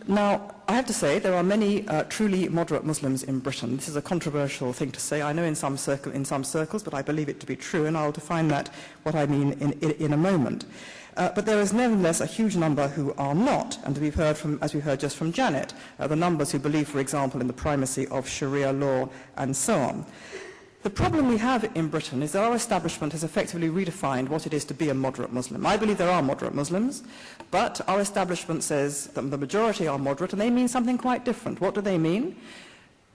Now, I have to say there are many truly moderate Muslims in Britain. This is a controversial thing to say, I know in some circles, but I believe it to be true, and I'll define what I mean in a moment. But there is nevertheless a huge number who are not, and we've heard as we heard just from Janet, the numbers who believe, for example, in the primacy of Sharia law and so on. The problem we have in Britain is that our establishment has effectively redefined what it is to be a moderate Muslim. I believe there are moderate Muslims, but our establishment says that the majority are moderate, and they mean something quite different. What do they mean?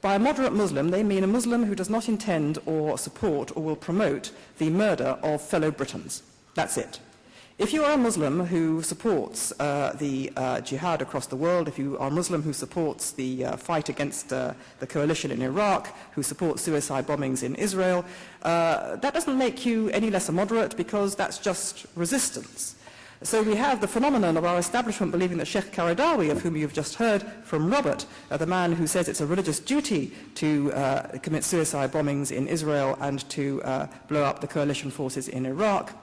By a moderate Muslim, they mean a Muslim who does not intend or support or will promote the murder of fellow Britons. That's it. If you are a Muslim who supports the Jihad across the world, if you are a Muslim who supports the fight against the coalition in Iraq, who supports suicide bombings in Israel, that doesn't make you any less a moderate, because that's just resistance. So we have the phenomenon of our establishment believing that Sheikh Qaradawi, of whom you've just heard from Robert, the man who says it's a religious duty to commit suicide bombings in Israel and to blow up the coalition forces in Iraq,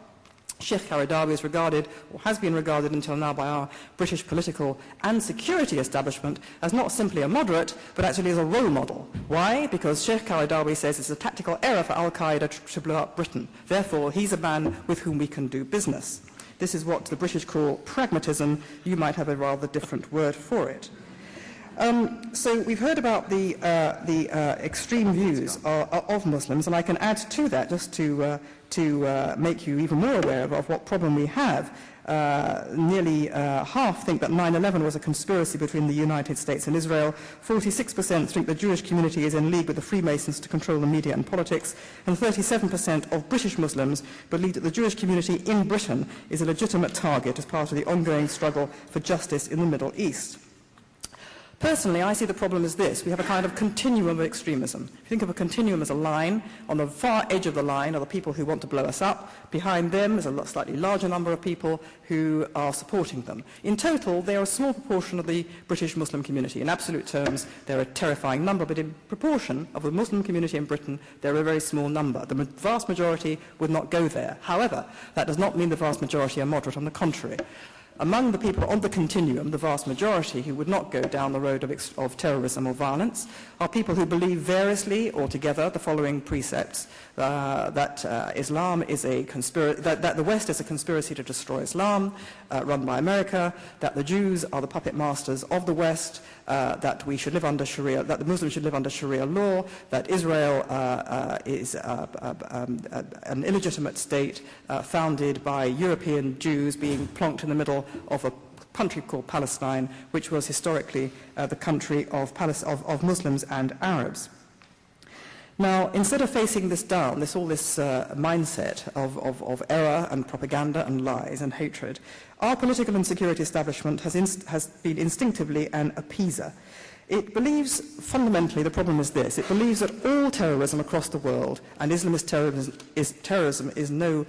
Sheikh Qaradawi is regarded, or has been regarded until now by our British political and security establishment, as not simply a moderate, but actually as a role model. Why? Because Sheikh Qaradawi says it's a tactical error for Al-Qaeda to blow up Britain. Therefore, he's a man with whom we can do business. This is what the British call pragmatism. You might have a rather different word for it. So we've heard about the extreme views of Muslims, and I can add to that, just to make you even more aware of what problem we have. Nearly half think that 9/11 was a conspiracy between the United States and Israel. 46% think the Jewish community is in league with the Freemasons to control the media and politics. And 37% of British Muslims believe that the Jewish community in Britain is a legitimate target as part of the ongoing struggle for justice in the Middle East. Personally, I see the problem as this. We have a kind of continuum of extremism. If you think of a continuum as a line, on the far edge of the line are the people who want to blow us up. Behind them is a slightly larger number of people who are supporting them. In total, they are a small proportion of the British Muslim community. In absolute terms, they're a terrifying number, but in proportion of the Muslim community in Britain, they're a very small number. The vast majority would not go there. However, that does not mean the vast majority are moderate. On the contrary. Among the people on the continuum, the vast majority who would not go down the road of terrorism or violence are people who believe variously or together the following precepts: that Islam is that the West is a conspiracy to destroy Islam, run by America; that the Jews are the puppet masters of the West; that we should live under Sharia; that the Muslims should live under Sharia law; that Israel is an illegitimate state founded by European Jews being plonked in the middle of a country called Palestine, which was historically the country of Muslims and Arabs. Now, instead of facing this down, this mindset of error and propaganda and lies and hatred, our political and security establishment has been instinctively an appeaser. It believes, fundamentally, the problem is this: it believes that all terrorism across the world, and Islamist terrorism is no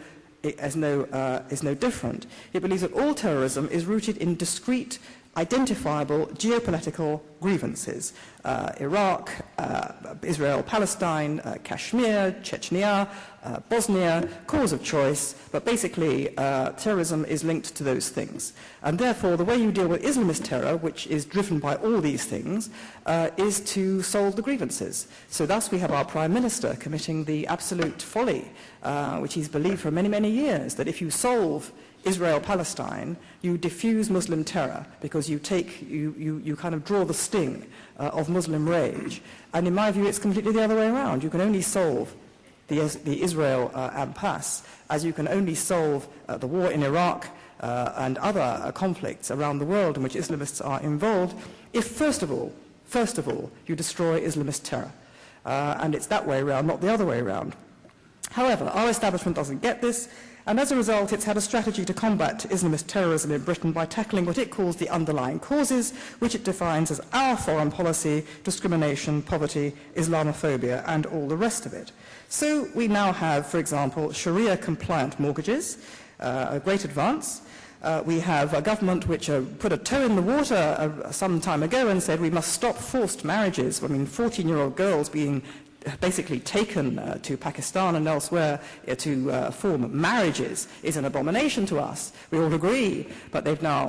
different. It believes that all terrorism is rooted in discrete, identifiable geopolitical grievances. Iraq, Israel, Palestine, Kashmir, Chechnya, Bosnia, cause of choice, but basically terrorism is linked to those things. And therefore, the way you deal with Islamist terror, which is driven by all these things, is to solve the grievances. So thus we have our Prime Minister committing the absolute folly, which he's believed for many, many years, that if you solve Israel-Palestine, you diffuse Muslim terror, because you kind of draw the sting of Muslim rage. And in my view, it's completely the other way around. You can only solve the Israel impasse as you can only solve the war in Iraq and other conflicts around the world in which Islamists are involved, if first of all, you destroy Islamist terror. And it's that way around, not the other way around. However, our establishment doesn't get this, and as a result, it's had a strategy to combat Islamist terrorism in Britain by tackling what it calls the underlying causes, which it defines as our foreign policy, discrimination, poverty, Islamophobia, and all the rest of it. So we now have, for example, Sharia-compliant mortgages, a great advance. We have a government which put a toe in the water some time ago and said we must stop forced marriages. I mean, 14-year-old girls being basically taken to Pakistan and elsewhere to form marriages is an abomination to us. We all agree, but they've now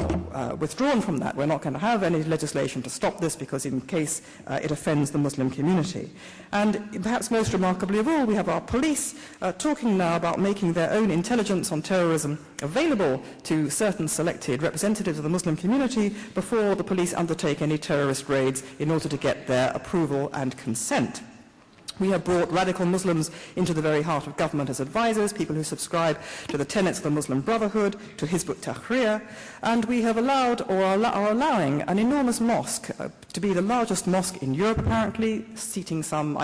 withdrawn from that. We're not going to have any legislation to stop this because in case it offends the Muslim community. And perhaps most remarkably of all, we have our police talking now about making their own intelligence on terrorism available to certain selected representatives of the Muslim community before the police undertake any terrorist raids in order to get their approval and consent. We have brought radical Muslims into the very heart of government as advisors, people who subscribe to the tenets of the Muslim Brotherhood, to Hizb ut-Tahrir, and we have allowed or are allowing an enormous mosque to be the largest mosque in Europe apparently, seating some,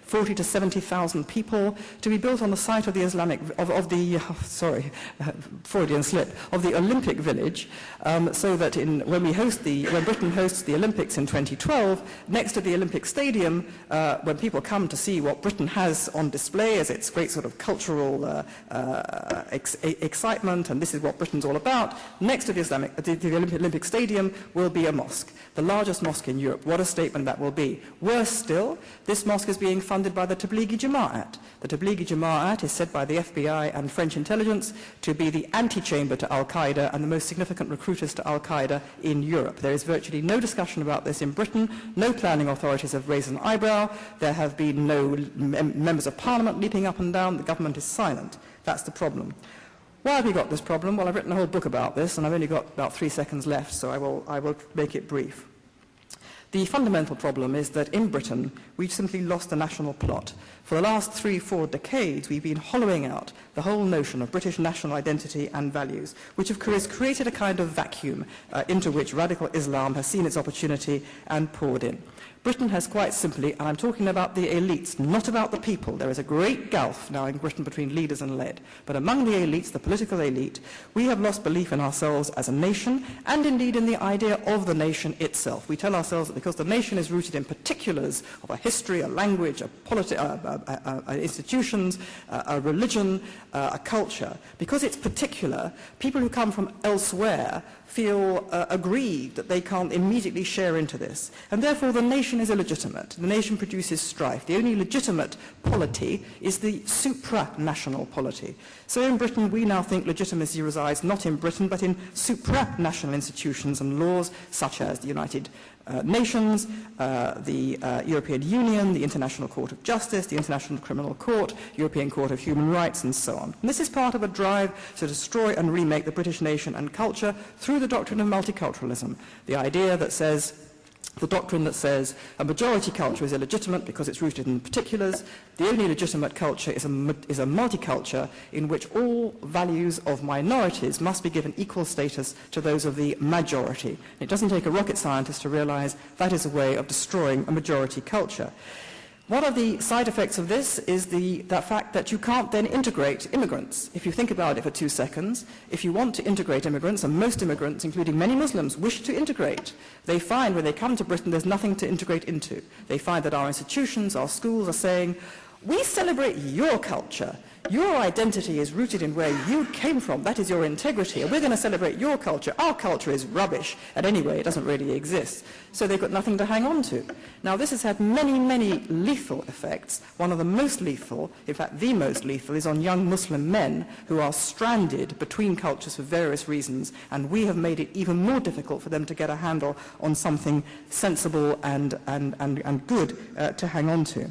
40 to 70,000 people, to be built on the site of the Freudian slip, of the Olympic Village, so that when Britain hosts the Olympics in 2012, next to the Olympic Stadium, when people come to see what Britain has on display as its great sort of cultural excitement, and this is what Britain's all about, next to the Olympic Stadium will be a mosque, the largest mosque in Europe. What a statement that will be. Worse still, this mosque is being funded by the Tablighi Jamaat. The Tablighi Jamaat is said by the FBI and French intelligence to be the antechamber to Al-Qaeda and the most significant recruiters to Al-Qaeda in Europe. There is virtually no discussion about this in Britain. No planning authorities have raised an eyebrow. There have been no members of parliament leaping up and down. The government is silent. That's the problem. Why have we got this problem? Well, I've written a whole book about this, and I've only got about 3 seconds left, so I will make it brief. The fundamental problem is that in Britain, we've simply lost the national plot. For the last 3-4 decades, we've been hollowing out the whole notion of British national identity and values, which have created a kind of vacuum into which radical Islam has seen its opportunity and poured in. Britain has quite simply, and I'm talking about the elites, not about the people. There is a great gulf now in Britain between leaders and led. But among the elites, the political elite, we have lost belief in ourselves as a nation and indeed in the idea of the nation itself. We tell ourselves that because the nation is rooted in particulars of a history, a language, institutions, a religion, a culture, because it's particular, people who come from elsewhere feel aggrieved that they can't immediately share into this. And therefore the nation is illegitimate. The nation produces strife. The only legitimate polity is the supranational polity. So in Britain we now think legitimacy resides not in Britain but in supranational institutions and laws such as the United Nations, the European Union, the International Court of Justice, the International Criminal Court, European Court of Human Rights, and so on. And this is part of a drive to destroy and remake the British nation and culture through the doctrine of multiculturalism, the doctrine that says a majority culture is illegitimate because it's rooted in particulars. The only legitimate culture is a multiculture in which all values of minorities must be given equal status to those of the majority. It doesn't take a rocket scientist to realize that is a way of destroying a majority culture. One of the side effects of this is that fact that you can't then integrate immigrants. If you think about it for 2 seconds, if you want to integrate immigrants, and most immigrants, including many Muslims, wish to integrate, they find when they come to Britain there's nothing to integrate into. They find that our institutions, our schools are saying, we celebrate your culture. Your identity is rooted in where you came from. That is your integrity. And we're going to celebrate your culture. Our culture is rubbish. And anyway, it doesn't really exist. So they've got nothing to hang on to. Now, this has had many, many lethal effects. One of the most lethal, in fact, the most lethal, is on young Muslim men who are stranded between cultures for various reasons. And we have made it even more difficult for them to get a handle on something sensible and good to hang on to.